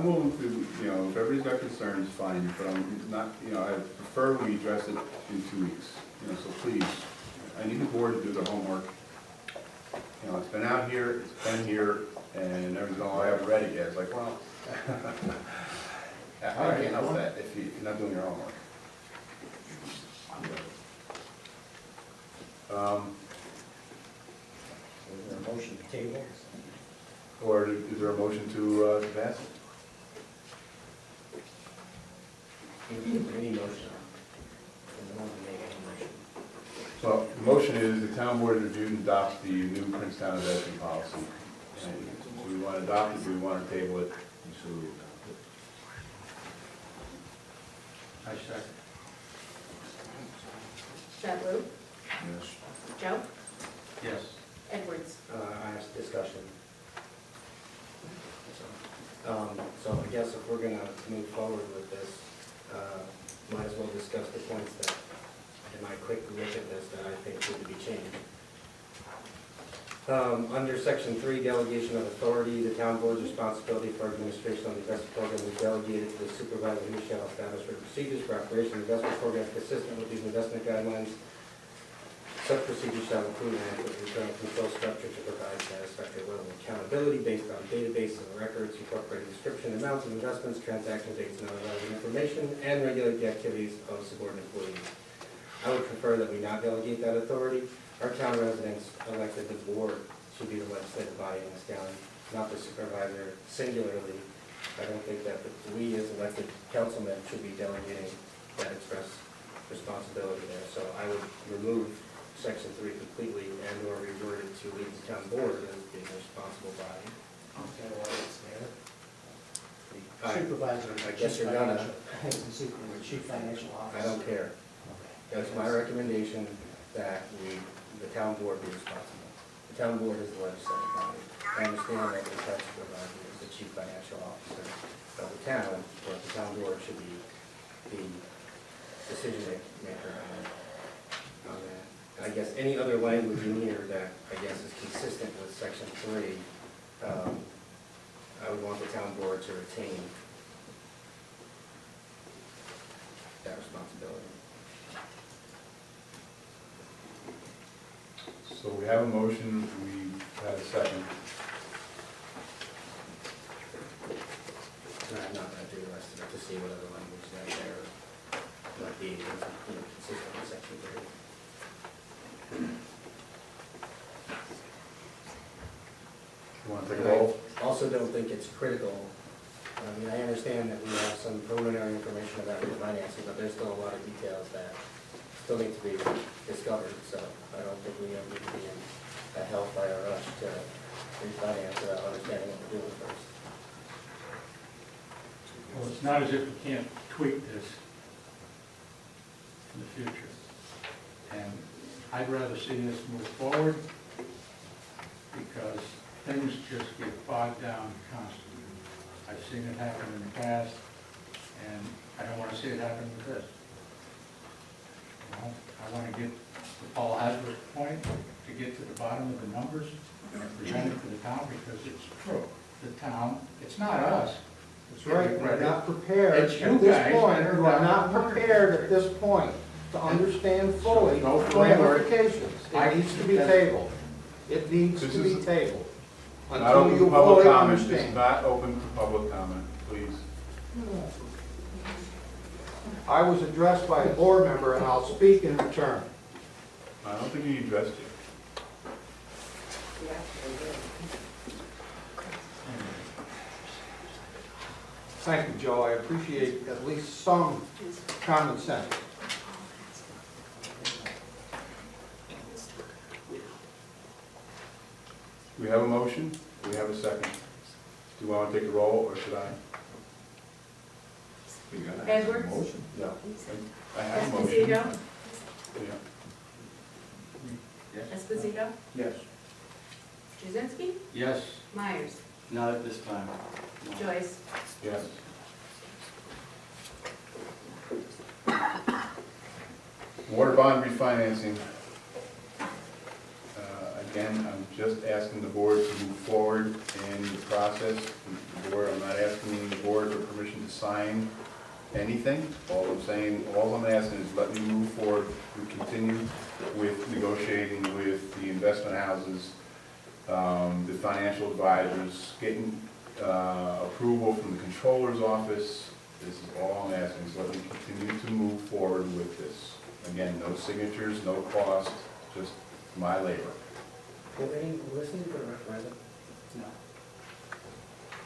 I'm willing to, you know, if everybody's got concerns, fine, but I'm not, you know, I prefer we address it in 2 weeks. You know, so please, I need the board to do their homework. You know, it's been out here, it's been here, and everyone's going, oh, I haven't read it yet. It's like, well, I can't help that if you're not doing your homework. Is there a motion to table? Or is there a motion to pass it? Any motion? No one made any motion. Well, the motion is the town board review and adopt the new Princetown investment policy. And do we want to adopt it, do we want to table it? I second. Chadlew? Yes. Joe? Yes. Edwards? I have discussion. So I guess if we're gonna move forward with this, might as well discuss the points that, in my quick look at this, that I think need to be changed. Under section 3, delegation of authority, the town board's responsibility for administration of the investment program is delegated to the supervisor who shall establish procedures for operation of the investment program consistent with these investment guidelines. Such procedures shall include an adequate internal control structure to provide satisfactory level of accountability based on databases and records incorporating description, amounts of investments, transaction dates, and other relevant information, and regulate the activities of subordinate employees. I would prefer that we not delegate that authority. Our town residents elected the board should be the legislative body in this county, not the supervisor singularly. I don't think that we as elected councilmen should be delegating that express responsibility there. So I would remove section 3 completely and or reword it to leave the town board as being a responsible body. Okay, well, it's there. I- Supervisor. I guess you're gonna. Chief financial officer. I don't care. That's my recommendation, that the town board be responsible. The town board is the legislative body. I understand that the tax supervisor is the chief financial officer of the town, but the town board should be the decision maker on that. I guess any other language in here that I guess is consistent with section 3, I would want the town board to retain that responsibility. So we have a motion, we have a second. And I'm not going to do the rest of it to see what other language is out there might be consistent with section 3. You want to take a roll? I also don't think it's critical. I mean, I understand that we have some preliminary information about the financing, but there's still a lot of details that still need to be discovered, so I don't think we need to be in a hellfire rush to refinance without understanding what we're doing first. Well, it's not as if we can't tweak this in the future. And I'd rather see this move forward because things just get bogged down constantly. I've seen it happen in the past, and I don't want to see it happen with this. You know, I want to get to Paul Hasbrook's point, to get to the bottom of the numbers and present it to the town, because it's true. The town, it's not us. That's right, we're not prepared It's you at this guys point, that are you are not down. prepared at this point to understand fully So the go forward. ramifications. I- It needs to be tabled. It needs This to be is tabled. Not Until open you to public fully comment, it's understand. not open to public comment, please. I was addressed by a board member and I'll speak in return. I don't think you addressed it. Thank you, Joe, I appreciate at least some common sense. We have a motion, we have a second. Do you want to take a roll, or should I? Edwards? No. I have a motion. Esposito? Yeah. Esposito? Yes. Jazinski? Yes. Myers? Not at this time. Joyce? Yes. Water bond refinancing. Again, I'm just asking the board to move forward in the process. The board, I'm not asking the board for permission to sign anything. All I'm asking is let me move forward, we continue with negotiating with the investment houses, the financial advisors, getting approval from the controller's office. This is all I'm asking, so let me continue to move forward with this. Again, no signatures, no cost, just my labor. Will any listen to the referendum? No.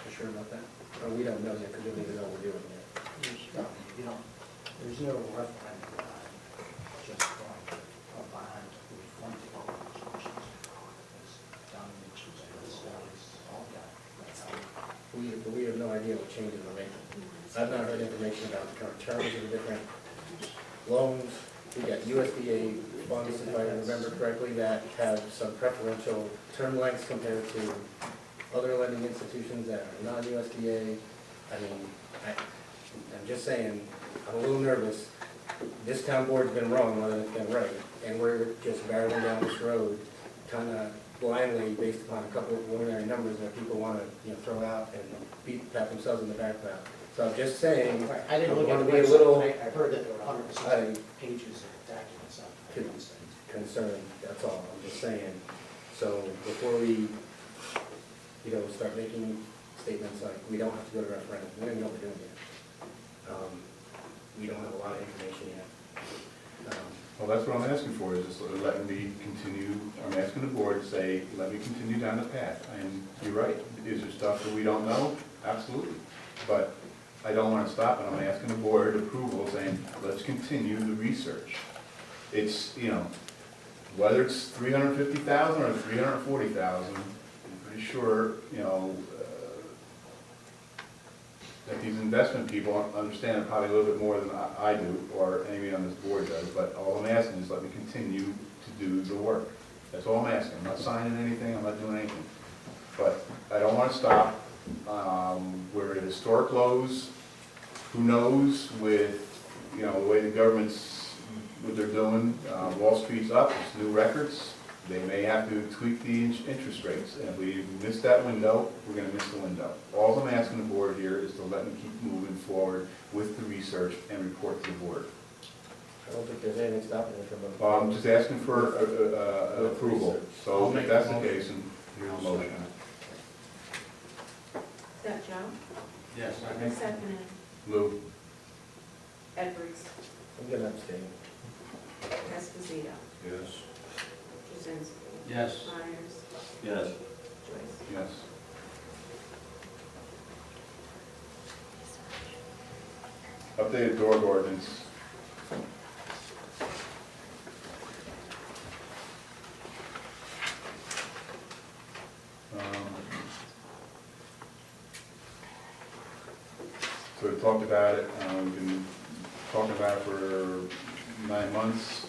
For sure about that? Or we don't know yet, because we don't even know what we're doing yet. There's no referendum behind, just behind the funding. It's down in the studies, all that. That's how. We have no idea what changes we're making. I've not heard information about the current terms of the different loans. We got USDA funds, if I remember correctly, that have some preferential term lengths compared to other lending institutions that are non-USDA. I mean, I'm just saying, I'm a little nervous. This town board's been wrong more than it's been right, and we're just barreling down this road kind of blindly based upon a couple of preliminary numbers that people want to, throw out and pat themselves in the back about. So I'm just saying, Right, I didn't look at want the to be a website. little I heard that there were 160 pages of documents out there. concerned, that's all, I'm just saying. So before we, start making statements like, we don't have to go to referendum, we don't even know what we're doing yet. We don't have a lot of information yet. Well, that's what I'm asking for, is just letting me continue, I'm asking the board to say, let me continue down the path. And you're right, is there stuff that we don't know? Absolutely. But I don't want to stop, and I'm asking the board approval, saying, let's continue the research. It's, whether it's 350,000 or 340,000, I'm pretty sure, that these investment people understand probably a little bit more than I do, or anybody on this board does, but all I'm asking is let me continue to do the work. That's all I'm asking. I'm not signing anything, I'm not doing anything. But I don't want to stop. We're at historic lows. Who knows with, the way the government's, what they're doing, Wall Street's up, it's new records. They may have to tweak the interest rates, and if we miss that window, we're gonna miss the window. All I'm asking the board here is to let me keep moving forward with the research and report to the board. I don't think there's anything stopping it from. I'm just asking for approval, so I'll if make that's a the motion. case, and here's a motion. Is that Joe? Yes, I Who make, seconded? Lou? Edwards, I'm gonna abstain. Esposito, Yes. Jazinski, yes, Myers, Yes. Joyce. Yes. Updated door ordinance. So we talked about it, we've been talking about it for 9 months.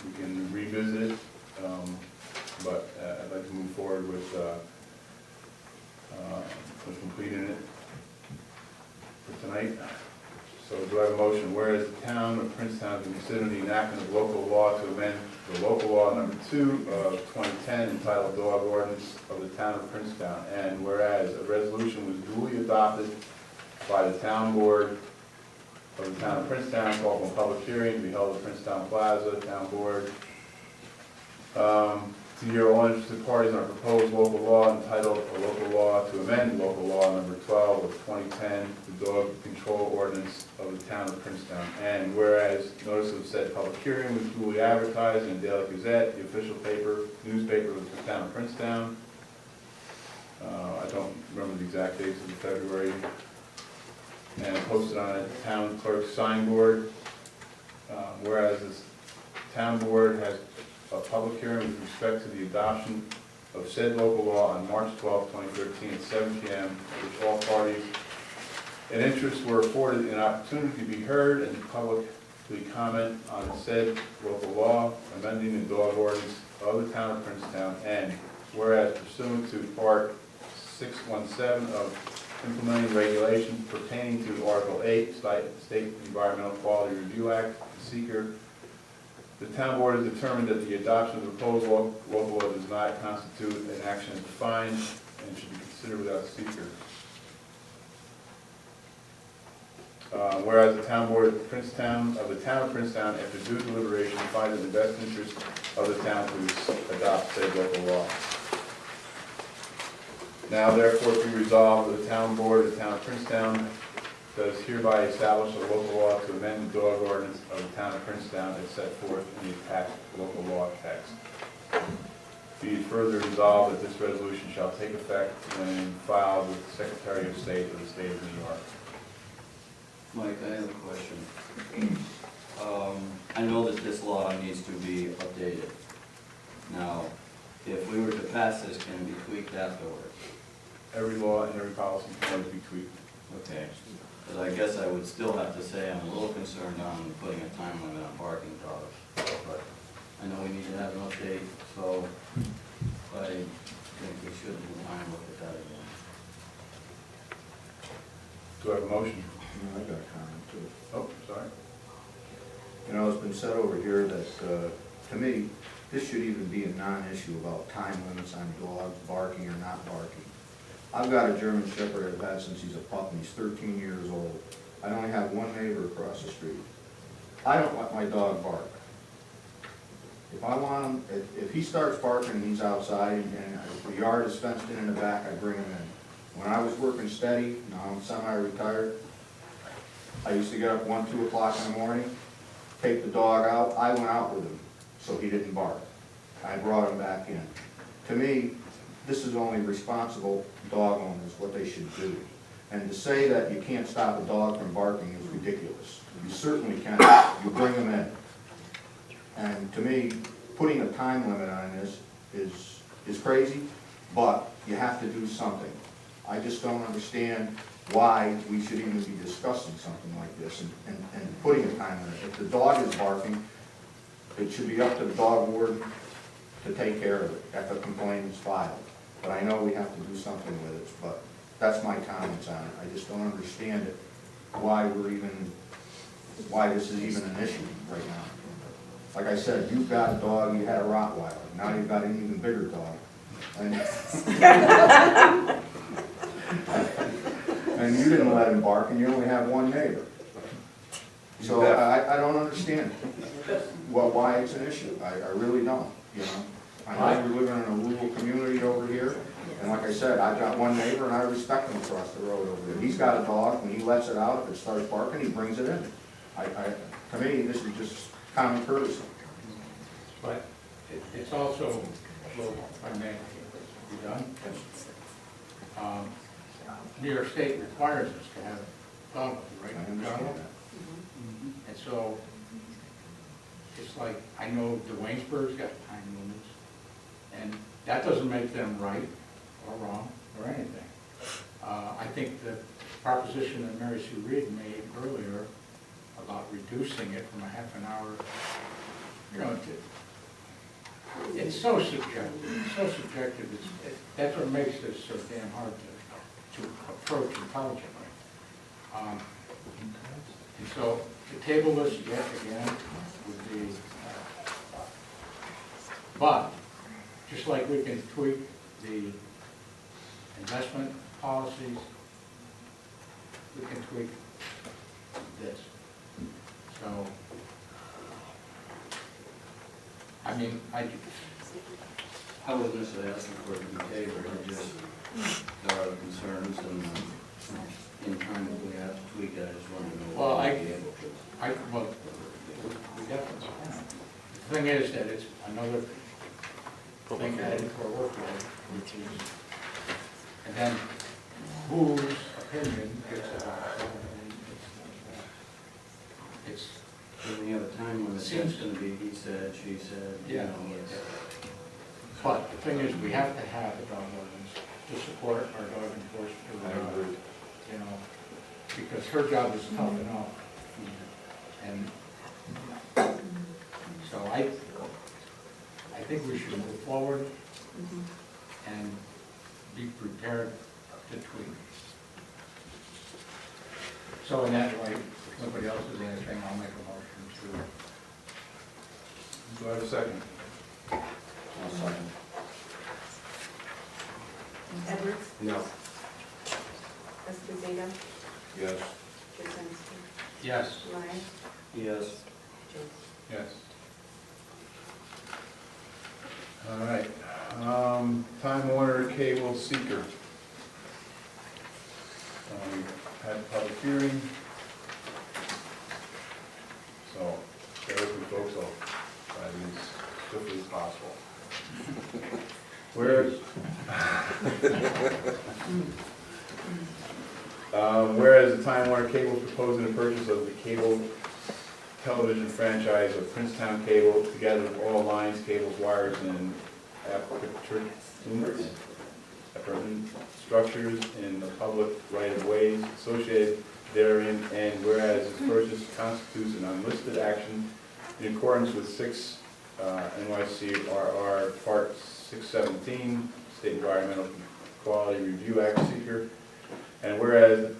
We can revisit it, but I'd like to move forward with completing it for tonight. So do I have a motion? Whereas the town of Princetown has considered the enactment of local law to amend the local law number 2 of 2010 entitled Dog Ordinance of the town of Princetown. And whereas a resolution was duly adopted by the town board of the town of Princetown, called for a public hearing to be held at Princetown Plaza, town board. To hear all interested parties on a proposed local law entitled a local law to amend local law number 12 of 2010, the dog control ordinance of the town of Princetown. And whereas notice of said public hearing was duly advertised in the Daily Gazette, the official newspaper of the town of Princetown. I don't remember the exact dates of the February. And posted on a town clerk's signboard. Whereas this town board has a public hearing with respect to the adoption of said local law on March 12, 2013 at 7 p.m., which all parties and interests were afforded an opportunity to be heard and to publicly comment on said local law, amending the dog ordinance of the town of Princetown, and whereas pursuant to Part 617 of implementing regulations pertaining to Article 8, State Environmental Quality Review Act, the seeker The town board has determined that the adoption of the proposed local law does not constitute an action as defined and should be considered without seeker. Whereas the town board of Princetown, after due deliberation, finds it in the best interest of the town to adopt said local law. Now therefore be resolved that the town board of the town of Princetown does hereby establish a local law to amend the dog ordinance of the town of Princetown as set forth in the attached local law text. Be it further resolved that this resolution shall take effect when filed with the Secretary of State of the State of New York. Mike, I have a question. I know that this law needs to be updated. Now, if we were to pass this, can it be tweaked afterwards? Every law and every policy can always be tweaked. Okay. But I guess I would still have to say I'm a little concerned on putting a time limit on barking dogs. But I know we need to have an update, so I think we should in time look at that again. Do I have a motion? I got a comment too. Oh, sorry. You know, it's been said over here that, to me, this should even be a non-issue about time limits on dogs barking or not barking. I've got a German Shepherd I've had since he's a pup, and he's 13 years old. I only have one neighbor across the street. I don't let my dog bark. If I want him, if he starts barking and he's outside, and if the yard is fenced in the back, I bring him in. When I was working steady, now I'm semi-retired, I used to get up 1, 2 o'clock in the morning, take the dog out. I went out with him, so he didn't bark. I brought him back in. To me, this is only responsible dog owners, what they should do. And to say that you can't stop a dog from barking is ridiculous. You certainly can. You bring them in. And to me, putting a time limit on this is crazy, but you have to do something. I just don't understand why we should even be discussing something like this and putting a time limit. If the dog is barking, it should be up to the dog warden to take care of it if a complaint is filed. But I know we have to do something with it, but that's my comments on it. I just don't understand it, why this is even an issue right now. Like I said, you've got a dog, you had a Rottweiler, now you've got an even bigger dog. And you didn't let him bark, and you only have one neighbor. So I don't understand why it's an issue. I really don't, you know. I know we're living in a rural community over here, and like I said, I've got one neighbor, and I respect him across the road over there. He's got a dog, when he lets it out, if it starts barking, he brings it in. To me, this is just common courtesy. But it's also, well, if I may, be done? New York State requires us to have dog, right? I understand that. And so, it's like, I know the Waynesburg's got time limits, and that doesn't make them right or wrong or anything. I think the proposition that Mary Sue Reed made earlier about reducing it from a half an hour, you know, it's so subjective, that's what makes this so damn hard to approach intelligently. And so, to table this yet again would be, but, just like we can tweak the investment policies, we can tweak this. So, I mean, I wasn't necessarily asking for it to be tabled, I just, there are concerns, and in time, if we have to tweak it, I just wanted to know. Well, what we'd be able to. well, we definitely can. The thing is that it's another thing added to our workload, which is, and then whose opinion gets it out. It's, When we have a time limit, it's Seems- going to be he said, she said, you Yeah. know, it's. but the thing is, we have to have a dog ordinance to support our dog enforcement. You know, because her job is tough enough. And so I think we should move forward and be prepared to tweak. So in that way, if nobody else has anything, I'll make a motion Do I have a second? I'll second. Edwards, No. Esposito, Yes. Jacinski, Yes. Ryan, Yes. Joyce. Yes. All right, Time Warner Cable Seeker. Had a public hearing. So, bear with me folks, I'll try to be as swiftly as possible. Whereas the Time Warner Cable is proposing the purchase of the cable television franchise of Princetown Cable, together with all lines, cables, wires, and appurtenant structures in the public right-of-ways associated therein, and whereas its purchase constitutes an unlisted action in accordance with 6 NYCRR Part 617, State Environmental Quality Review Act seeker, and whereas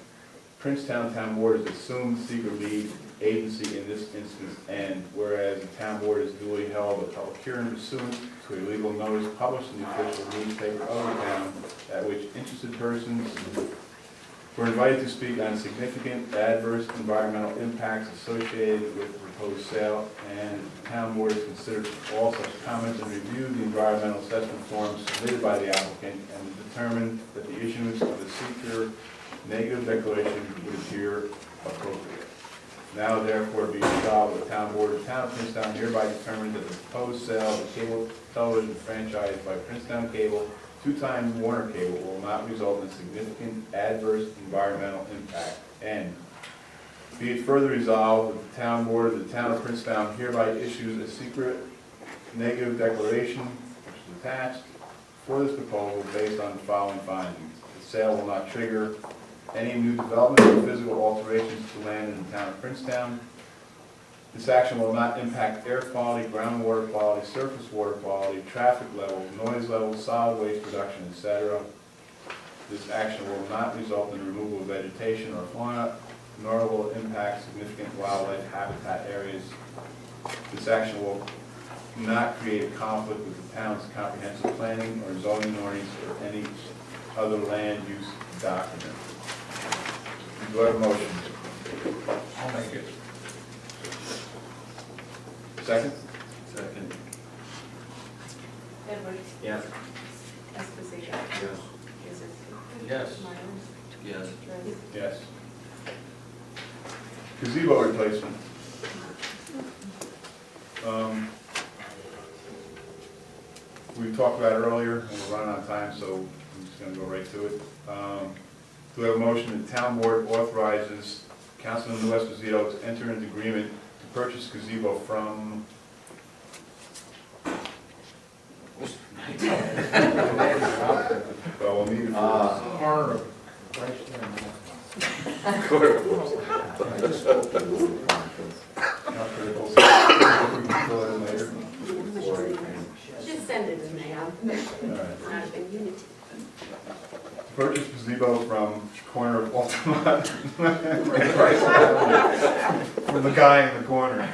Princetown Town Board is assumed seeker lead agency in this instance, and whereas the town board has duly held a public hearing pursuant to a legal notice published in the official newspaper of the town, at which interested persons were invited to speak on significant adverse environmental impacts associated with the proposed sale, and the town board has considered all such comments and reviewed the environmental assessment forms submitted by the applicant, and determined that the issuance of the seeker negative declaration would appear appropriate. Now therefore be resolved, the town board of the town of Princetown hereby determined that the proposed sale of the cable television franchise by Princetown Cable to Time Warner Cable will not result in significant adverse environmental impact. And be it further resolved that the town board of the town of Princetown hereby issues a secret negative declaration, which is attached, for this proposal based on the following findings. The sale will not trigger any new development or physical alterations to land in the town of Princetown. This action will not impact air quality, groundwater quality, surface water quality, traffic levels, noise levels, solid waste production, etc. This action will not result in the removal of vegetation or fauna, nor will it impact significant wildlife habitat areas. This action will not create a conflict with the town's comprehensive planning or zoning ordinance or any other land use document. Do I have a motion? I'll make it. Second? Second. Edwards, Yes. Esposito, Yes. Jacinski, Yes. Ryan, Yes. Joyce. Yes. Gazebo replacement. We talked about it earlier, and we're running out of time, so I'm just gonna go right to it. Do we have a motion that the town board authorizes Councilman Lou Esposito to enter into agreement to purchase gazebo from, well, we'll need it for Part of I just spoke to the not critical, so we can fill it in later. Just send it to me, All right. it's not a big unit. Purchase gazebo from corner of Altamont. From the guy in the corner.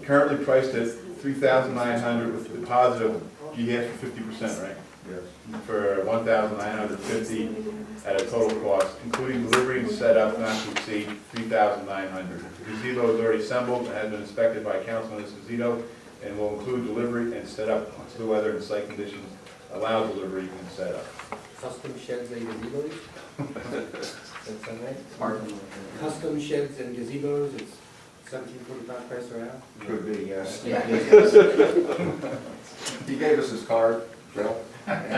Currently priced at $3,900 with a deposit of, you asked for 50%, right? Yes. For $1,950 at a total cost, including delivery and setup not to exceed $3,900. The gazebo is already assembled and has been inspected by Councilman Esposito and will include delivery and setup once the weather and site conditions allow delivery and setup. Custom sheds and gazebos? That's that right? Pardon? Custom sheds and gazebos, it's $17.45 price per hour? Could be, yes. He gave us his card, Bill. and I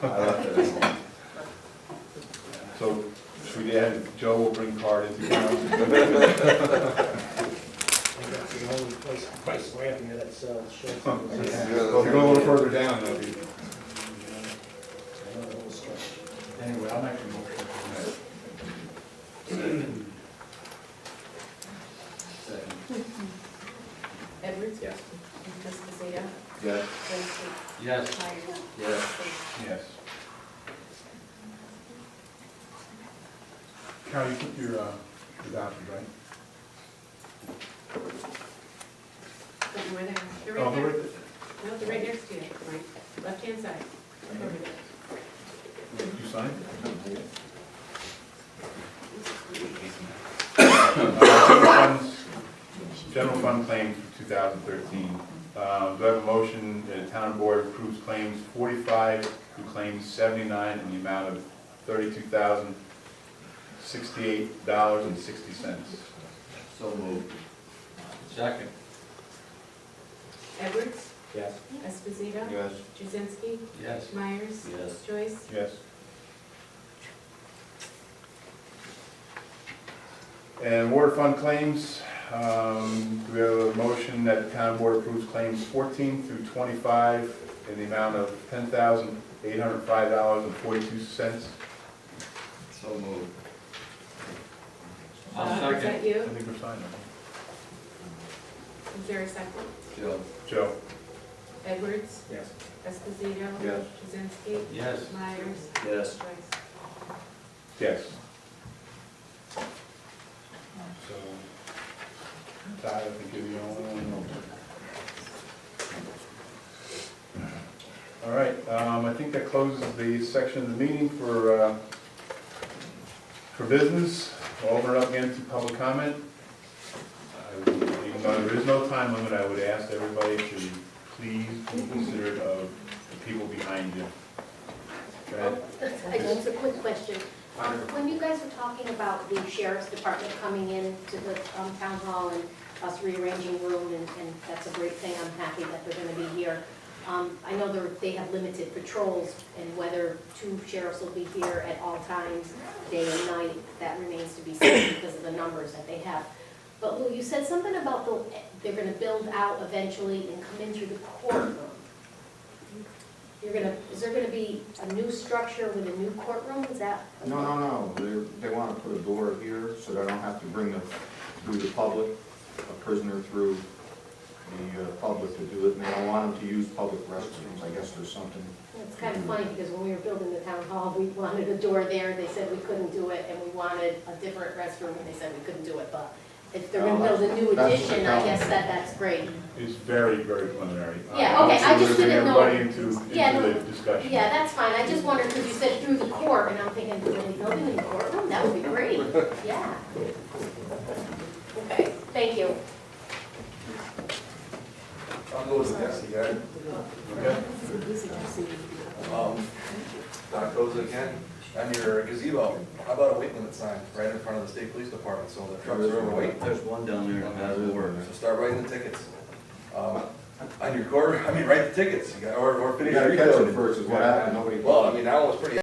left it at home. So, should we add, Joe will bring card into town? That's the only price ramp here that sells shorts. Well, if you go a little further down, that'll be. Anyway, I'll make a motion. Second. Edwards? Yes. Esposito, Yes. Jacinski, Yes. Ryan, Yes. Joyce. Yes. Carol, you took your adoption, right? over there. They're Oh, right there. who- No, they're right next to you, right, left-hand side. Look over there. You signed? General fund claims for 2013. Do I have a motion that the town board approves claims 45 through claims 79 in the amount of $32,068.60? So moved. Second. Edwards, Yes. Esposito. Yes. Jazinski. Yes. Myers. Yes. Joyce. Yes. And water fund claims, do we have a motion that the town board approves claims 14 through 25 in the amount of $10,805.42? So moved. I'll Is second. that you? I think we're signing. Is there a second? Joe. Joe? Edwards, Yes. Esposito. Yes. Jazinski. Yes. Myers. Yes. Joyce. Yes. So, Todd, I think you're the only one. All right, I think that closes the section of the meeting for business. We'll open it up again to public comment. Even though there is no time limit, I would ask everybody to please be considerate of the people behind you. Go ahead. Just a quick question. When you guys were talking about the sheriff's department coming in to the town hall and us rearranging room, and that's a great thing, I'm happy that they're gonna be here. I know they have limited patrols, and whether 2 sheriffs will be here at all times, day and night, that remains to be seen because of the numbers that they have. But Lou, you said something about they're gonna build out eventually and come in through the courtroom. Is there gonna be a new structure with a new courtroom, is that? No, they want to put a door here so they don't have to bring through the public, a prisoner through the public to do it, and they don't want them to use public restrooms. I guess there's something. It's kind of funny, because when we were building the town hall, we wanted a door there, they said we couldn't do it, and we wanted a different restroom, and they said we couldn't do it, but if they're gonna build a new That's what addition, they're I telling guess me. that's great. It's very, very preliminary. Yeah, okay, I Obviously, just we're didn't know- gonna bring everybody Yeah, into no. the discussion. Yeah, that's fine, I just wondered, because you said through the court, and I'm thinking, are they building a new courtroom? That would be great, yeah. Okay, thank you. I'll go with this again. Okay. Doc goes again, on your gazebo, how about a weight limit sign right in front of the state police department, so the trucks are overweight? There's one down there that hasn't worked. So start writing the tickets. On your quarter, write the tickets, or You finish gotta your catch them recode. first, is what happened, nobody. Well, I mean, that one was pretty